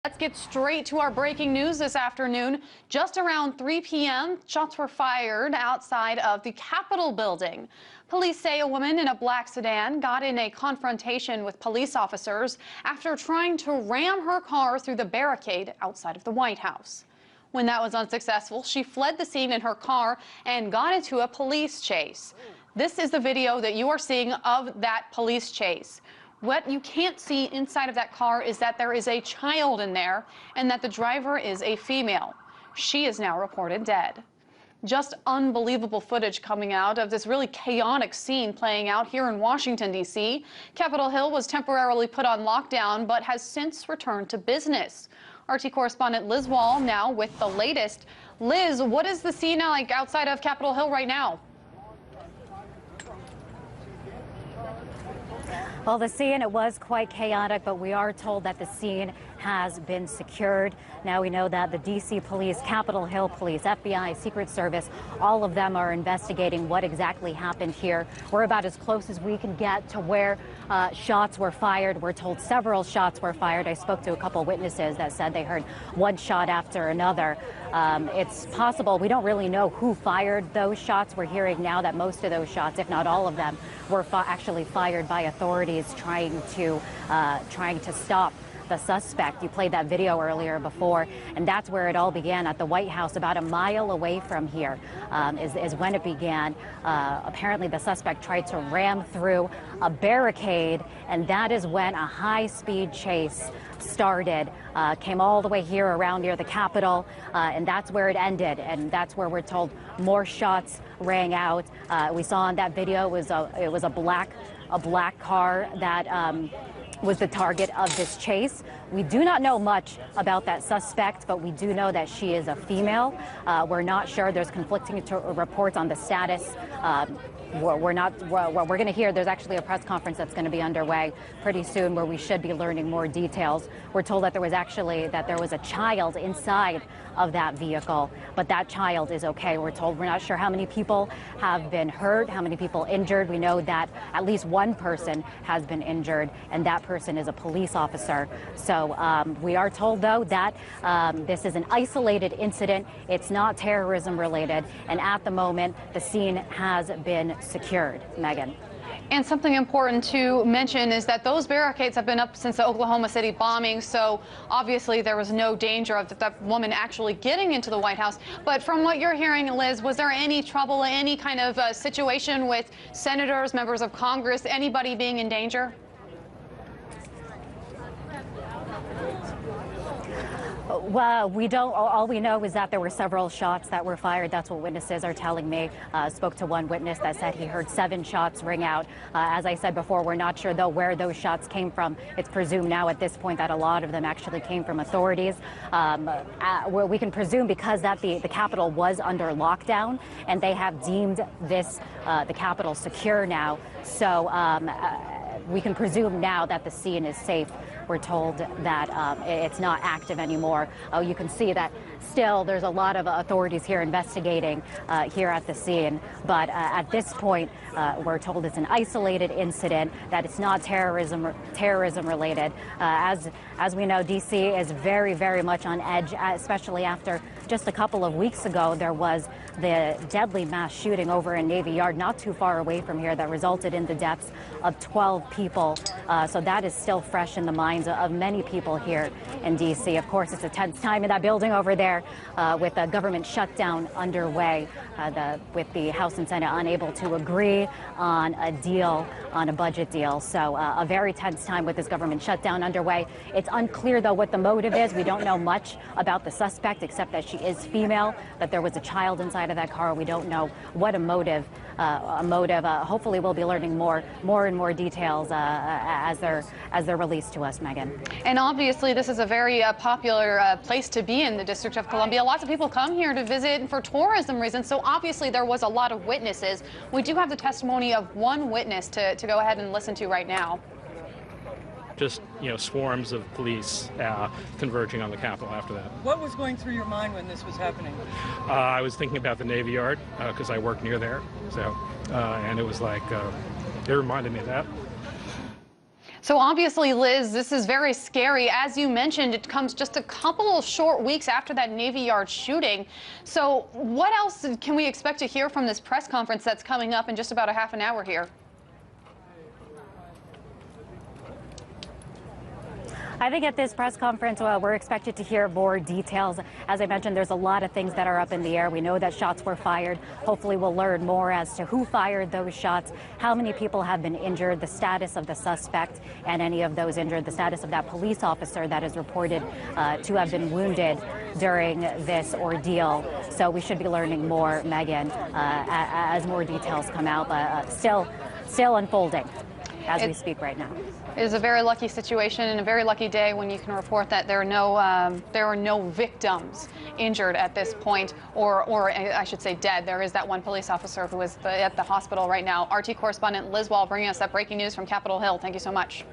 Let's get straight to our breaking news this afternoon. Just around 3 p.m., shots were fired outside of the Capitol building. Police say a woman in a black sedan got in a confrontation with police officers after trying to ram her car through the barricade outside of the White House. When that was unsuccessful, she fled the scene in her car and got into a police chase. This is the video that you are seeing of that police chase. What you can't see inside of that car is that there is a child in there and that the driver is a female. She is now reported dead. Just unbelievable footage coming out of this really chaotic scene playing out here in Washington, D.C. Capitol Hill was temporarily put on lockdown but has since returned to business. RT correspondent Liz Wahl now with the latest. Liz, what is the scene like outside of Capitol Hill right now? Well, the scene, it was quite chaotic, but we are told that the scene has been secured. Now we know that the D.C. police, Capitol Hill police, FBI, Secret Service, all of them are investigating what exactly happened here. We're about as close as we can get to where shots were fired. We're told several shots were fired. I spoke to a couple witnesses that said they heard one shot after another. It's possible, we don't really know who fired those shots. We're hearing now that most of those shots, if not all of them, were actually fired by authorities trying to stop the suspect. You played that video earlier before, and that's where it all began, at the White House, about a mile away from here, is when it began. Apparently the suspect tried to ram through a barricade, and that is when a high-speed chase started. Came all the way here around near the Capitol, and that's where it ended, and that's where we're told more shots rang out. We saw in that video it was a black car that was the target of this chase. We do not know much about that suspect, but we do know that she is a female. We're not sure. There's conflicting reports on the status. We're going to hear, there's actually a press conference that's going to be underway pretty soon where we should be learning more details. We're told that there was a child inside of that vehicle, but that child is okay. We're told we're not sure how many people have been hurt, how many people injured. We know that at least one person has been injured, and that person is a police officer. So we are told, though, that this is an isolated incident. It's not terrorism related, and at the moment, the scene has been secured. Megan. And something important to mention is that those barricades have been up since the Oklahoma City bombing, so obviously there was no danger of that woman actually getting into the White House. But from what you're hearing, Liz, was there any trouble, any kind of situation with senators, members of Congress, anybody being in danger? Well, we don't. All we know is that there were several shots that were fired. That's what witnesses are telling me. Spoke to one witness that said he heard 7 shots ring out. As I said before, we're not sure, though, where those shots came from. It's presumed now at this point that a lot of them actually came from authorities. We can presume because that the Capitol was under lockdown, and they have deemed this the Capitol secure now. So we can presume now that the scene is safe. We're told that it's not active anymore. You can see that still there's a lot of authorities here investigating here at the scene. But at this point, we're told it's an isolated incident, that it's not terrorism related. As we know, D.C. is very, very much on edge, especially after just a couple of weeks ago, there was the deadly mass shooting over in Navy Yard, not too far away from here, that resulted in the deaths of 12 people. So that is still fresh in the minds of many people here in D.C. Of course, it's a tense time in that building over there with a government shutdown underway, with the House and Senate unable to agree on a deal, on a budget deal. So a very tense time with this government shutdown underway. It's unclear, though, what the motive is. We don't know much about the suspect, except that she is female, that there was a child inside of that car. We don't know what a motive. Hopefully we'll be learning more and more details as they're released to us, Megan. And obviously this is a very popular place to be in the District of Columbia. Lots of people come here to visit for tourism reasons, so obviously there was a lot of witnesses. We do have the testimony of one witness to go ahead and listen to right now. Just, swarms of police converging on the Capitol after that. What was going through your mind when this was happening? I was thinking about the Navy Yard because I work near there, so and it was like it reminded me of that. So obviously, Liz, this is very scary. As you mentioned, it comes just a couple of short weeks after that Navy Yard shooting. So what else can we expect to hear from this press conference that's coming up in just about a half an hour here? I think at this press conference, we're expected to hear more details. As I mentioned, there's a lot of things that are up in the air. We know that shots were fired. Hopefully we'll learn more as to who fired those shots, how many people have been injured, the status of the suspect and any of those injured, the status of that police officer that is reported to have been wounded during this ordeal. So we should be learning more, Megan, as more details come out, but still unfolding as we speak right now. It is a very lucky situation and a very lucky day when you can report that there are no victims injured at this point, or I should say dead. There is that one police officer who is at the hospital right now. RT correspondent Liz Wahl bringing us that breaking news from Capitol Hill. Thank you so much.